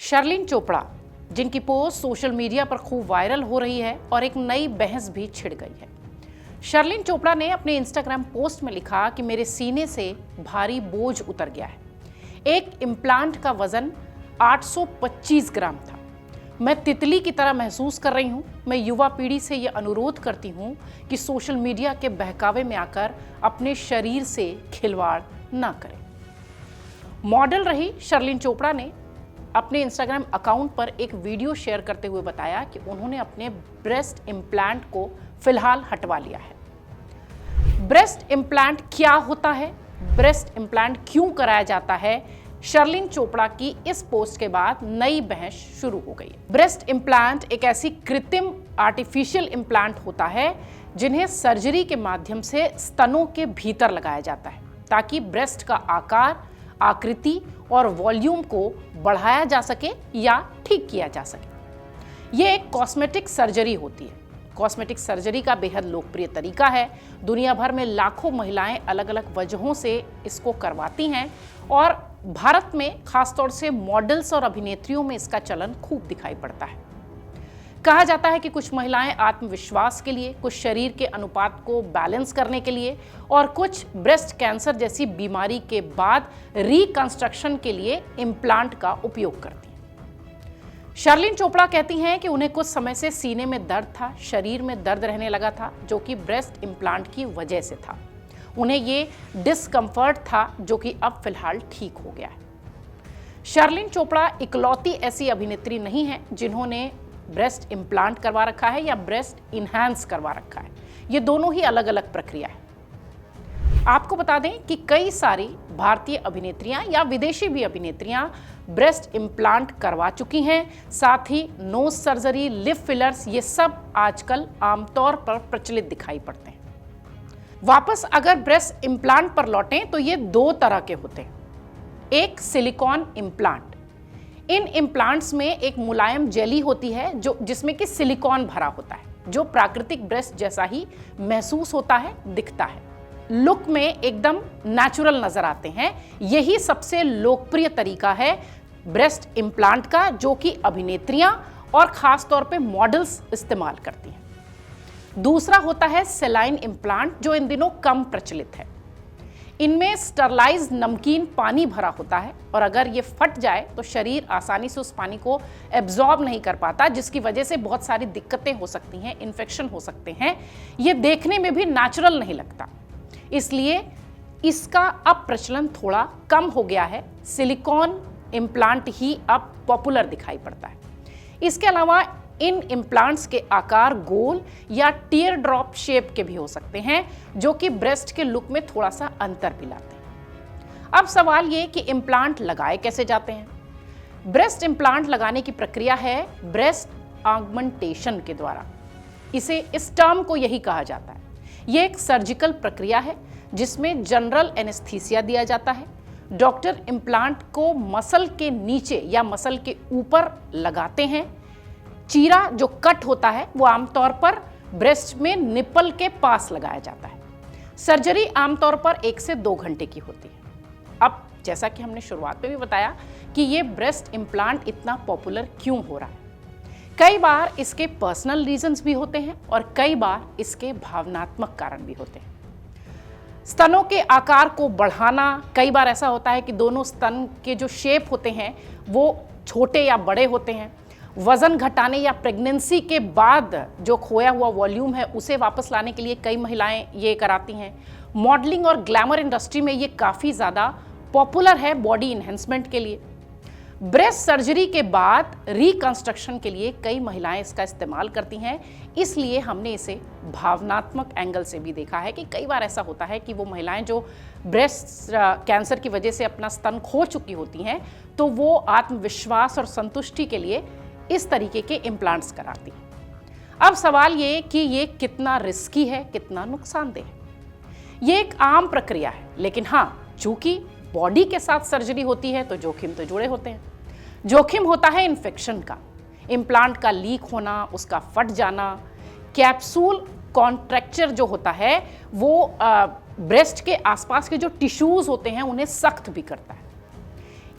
शर्लिन चोपड़ा, जिनकी post social media पर खूब वायरल हो रही है और एक नई बहस भी छिड़ गई है। शर्लिन चोपड़ा ने अपने इंस्टाग्राम पोस्ट में लिखा कि मेरे सीने से भारी बोझ उतर गया है। एक इम्प्लांट का वजन 825 ग्राम था। मैं तितली की तरह महसूस कर रही हूं। मैं युवा पीढ़ी से यह अनुरोध करती हूं कि सोशल मीडिया के बहकावे में आकर अपने शरीर से खिलवाड़ ना करें। मॉडल रही शर्लिन चोपड़ा ने अपने इंस्टाग्राम अकाउंट पर एक वीडियो शेयर करते हुए बताया कि उन्होंने अपने ब्रेस्ट इम्प्लांट को फिलहाल हटवा लिया है। ब्रेस्ट इम्प्लांट क्या होता है, ब्रेस्ट इम्प्लांट क्यों कराया जाता है, शर्लिन चोपड़ा की इस पोस्ट के बाद नई बहस शुरू हो गई। ब्रेस्ट इम्प्लांट एक ऐसी कृत्रिम आर्टिफिशियल इम्प्लांट होता है जिन्हें सर्जरी के माध्यम से स्तनों के भीतर लगाया जाता है ताकि ब्रेस्ट का आकार, आकृति और वॉल्यूम को बढ़ाया जा सके या ठीक किया जा सके। यह एक कॉस्मेटिक सर्जरी होती है। कॉस्मेटिक सर्जरी का बेहद लोकप्रिय तरीका है। दुनिया भर में लाखों महिलाएं अलग अलग वजहों से इसको करवाती हैं और भारत में खासतौर से मॉडल्स और अभिनेत्रियों में इसका चलन खूब दिखाई पड़ता है। कहा जाता है कि कुछ महिलाएं आत्मविश्वास के लिए, कुछ शरीर के अनुपात को बैलेंस करने के लिए और कुछ ब्रेस्ट कैंसर जैसी बीमारी के बाद रिकंस्ट्रक्शन के लिए इम्प्लांट का उपयोग करती हैं। शर्लिन चोपड़ा कहती हैं कि उन्हें कुछ समय से सीने में दर्द था, शरीर में दर्द रहने लगा था, जो कि ब्रेस्ट इम्प्लांट की वजह से था। उन्हें ये डिस्कम्फर्ट था जो कि अब फिलहाल ठीक हो गया है। शर्लिन चोपड़ा इकलौती ऐसी अभिनेत्री नहीं है जिन्होंने ब्रेस्ट इम्प्लांट करवा रखा है या ब्रेस्ट इन्हांस करवा रखा है। ये दोनों ही अलग अलग प्रक्रिया है। आपको बता दें कि कई सारी भारतीय अभिनेत्रियां या विदेशी भी अभिनेत्रियां ब्रेस्ट इम्प्लांट करवा चुकी हैं। साथ ही नोज सर्जरी, लिप फिलर्स, ये सब आजकल आमतौर पर प्रचलित दिखाई पड़ते हैं। वापस अगर ब्रेस्ट इम्प्लांट पर लौटें तो ये दो तरह के होते हैं। एक सिलिकॉन इम्प्लांट। इन इम्प्लांट्स में एक मुलायम जेली होती है जिसमें कि सिलिकॉन भरा होता है, जो प्राकृतिक ब्रेस्ट जैसा ही महसूस होता है, दिखता है, लुक में एकदम नेचुरल नजर आते हैं। यही सबसे लोकप्रिय तरीका है ब्रेस्ट इम्प्लांट का, जो कि अभिनेत्रियां और खास तौर पे मॉडल्स इस्तेमाल करती हैं। दूसरा होता है सेलाइन इम्प्लांट, जो इन दिनों कम प्रचलित है। इनमें स्टरलाइज्ड नमकीन पानी भरा होता है और अगर ये फट जाए तो शरीर आसानी से उस पानी को एब्जॉर्ब नहीं कर पाता, जिसकी वजह से बहुत सारी दिक्कतें हो सकती हैं, इन्फेक्शन हो सकते हैं। ये देखने में भी नेचुरल नहीं लगता, इसलिए इसका अब प्रचलन थोड़ा कम हो गया है। सिलिकॉन इम्प्लांट ही अब पॉपुलर दिखाई पड़ता है। इसके अलावा इन इम्प्लांट्स के आकार गोल या टीयर ड्रॉप शेप के भी हो सकते हैं, जो कि ब्रेस्ट के लुक में थोड़ा सा अंतर भी लाते हैं। अब सवाल ये कि इम्प्लांट लगाए कैसे जाते हैं। ब्रेस्ट इम्प्लांट लगाने की प्रक्रिया है ब्रेस्ट ऑगमेंटेशन के द्वारा। इस टर्म को यही कहा जाता है। यह एक सर्जिकल प्रक्रिया है जिसमें जनरल एनेस्थीसिया दिया जाता है। डॉक्टर इम्प्लांट को मसल के नीचे या मसल के ऊपर लगाते हैं। चीरा जो कट होता है वो आमतौर पर ब्रेस्ट में निपल के पास लगाया जाता है। सर्जरी आमतौर पर 1 से 2 घंटे की होती है। अब जैसा कि हमने शुरुआत में भी बताया कि ये ब्रेस्ट इम्प्लांट इतना पॉपुलर क्यों हो रहा है। कई बार इसके पर्सनल रीजंस भी होते हैं और कई बार इसके भावनात्मक कारण भी होते हैं। स्तनों के आकार को बढ़ाना, कई बार ऐसा होता है कि दोनों स्तन के जो शेप होते हैं वो छोटे या बड़े होते हैं। वजन घटाने या प्रेगनेंसी के बाद जो खोया हुआ वॉल्यूम है उसे वापस लाने के लिए कई महिलाएं ये कराती हैं। मॉडलिंग और ग्लैमर इंडस्ट्री में ये काफ़ी ज़्यादा पॉपुलर है बॉडी इन्हेंसमेंट के लिए। ब्रेस्ट सर्जरी के बाद रिकंस्ट्रक्शन के लिए कई महिलाएं इसका इस्तेमाल करती हैं, इसलिए हमने इसे भावनात्मक एंगल से भी देखा है कि कई बार ऐसा होता है कि वो महिलाएं जो ब्रेस्ट कैंसर की वजह से अपना स्तन खो चुकी होती हैं, तो वो आत्मविश्वास और संतुष्टि के लिए इस तरीके के इम्प्लांट्स कराती हैं। अब सवाल ये कि ये कितना रिस्की है, कितना नुकसानदेह है। ये एक आम प्रक्रिया है, लेकिन हाँ, चूंकि बॉडी के साथ सर्जरी होती है तो जोखिम तो जुड़े होते हैं। जोखिम होता है इन्फेक्शन का, इम्प्लांट का लीक होना, उसका फट जाना, कैप्सूल कॉन्ट्रैक्चर जो होता है वो ब्रेस्ट के आसपास के जो टिश्यूज होते हैं उन्हें सख्त भी करता है।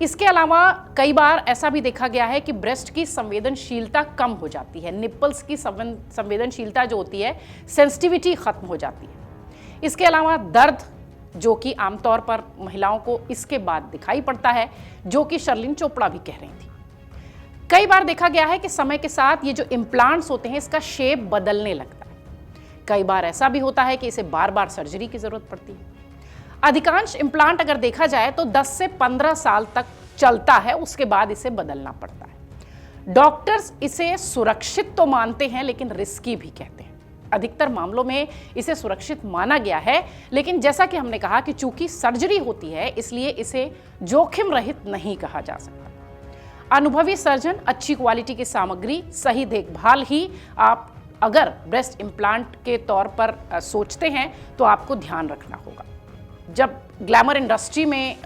इसके अलावा कई बार ऐसा भी देखा गया है कि ब्रेस्ट की संवेदनशीलता कम हो जाती है, निप्पल्स की संवेदनशीलता जो होती है, सेंसिटिविटी खत्म हो जाती है। इसके अलावा दर्द, जो कि आमतौर पर महिलाओं को इसके बाद दिखाई पड़ता है, जो कि शर्लिन चोपड़ा भी कह रही थी। कई बार देखा गया है कि समय के साथ ये जो इम्प्लांट्स होते हैं इसका शेप बदलने लगता है। कई बार ऐसा भी होता है कि इसे बार बार सर्जरी की जरूरत पड़ती है। अधिकांश इम्प्लांट अगर देखा जाए तो 10 से 15 साल तक चलता है, उसके बाद इसे बदलना पड़ता है। डॉक्टर्स इसे सुरक्षित तो मानते हैं लेकिन रिस्की भी कहते हैं। अधिकतर मामलों में इसे सुरक्षित माना गया है, लेकिन जैसा कि हमने कहा कि चूंकि सर्जरी होती है इसलिए इसे जोखिम रहित नहीं कहा जा सकता। अनुभवी सर्जन, अच्छी क्वालिटी की सामग्री, सही देखभाल ही आप अगर ब्रेस्ट इम्प्लांट के तौर पर सोचते हैं तो आपको ध्यान रखना होगा। जब ग्लैमर इंडस्ट्री में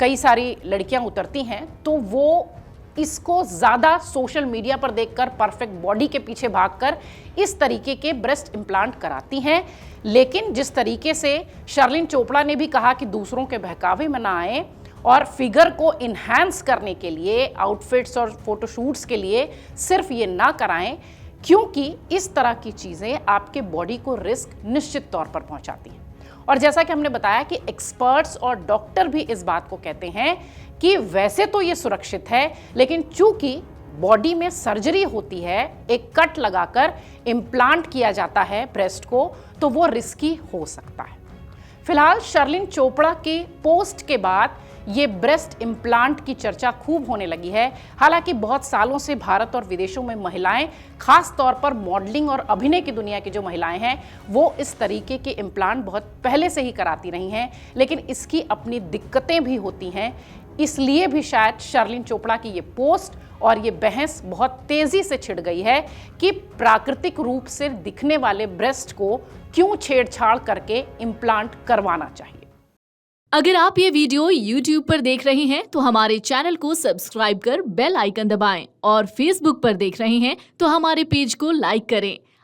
कई सारी लड़कियां उतरती हैं तो वो इसको ज़्यादा सोशल मीडिया पर देखकर परफेक्ट बॉडी के पीछे भागकर इस तरीके के ब्रेस्ट इम्प्लांट कराती हैं। लेकिन जिस तरीके से शर्लिन चोपड़ा ने भी कहा कि दूसरों के बहकावे में ना आए और फिगर को इन्हांस करने के लिए, आउटफिट्स और फोटोशूट्स के लिए सिर्फ ये ना कराएं, क्योंकि इस तरह की चीज़ें आपके बॉडी को रिस्क निश्चित तौर पर पहुंचाती हैं। और जैसा कि हमने बताया कि एक्सपर्ट्स और डॉक्टर भी इस बात को कहते हैं कि वैसे तो ये सुरक्षित है, लेकिन चूंकि बॉडी में सर्जरी होती है, एक कट लगाकर इम्प्लांट किया जाता है ब्रेस्ट को, तो वो रिस्की हो सकता है। फिलहाल शर्लिन चोपड़ा की पोस्ट के बाद ये ब्रेस्ट इम्प्लांट की चर्चा खूब होने लगी है। हालांकि बहुत सालों से भारत और विदेशों में महिलाएं, खास तौर पर मॉडलिंग और अभिनय की दुनिया की जो महिलाएं हैं, वो इस तरीके के इम्प्लांट बहुत पहले से ही कराती रही हैं, लेकिन इसकी अपनी दिक्कतें भी होती हैं। इसलिए भी शायद शर्लिन चोपड़ा की ये पोस्ट और ये बहस बहुत तेजी से छिड़ गई है कि प्राकृतिक रूप से दिखने वाले ब्रेस्ट को क्यों छेड़छाड़ करके इम्प्लांट करवाना चाहिए। अगर आप ये वीडियो YouTube पर देख रहे हैं तो हमारे चैनल को सब्सक्राइब कर बेल आइकन दबाएं और Facebook पर देख रहे हैं तो हमारे पेज को लाइक करें।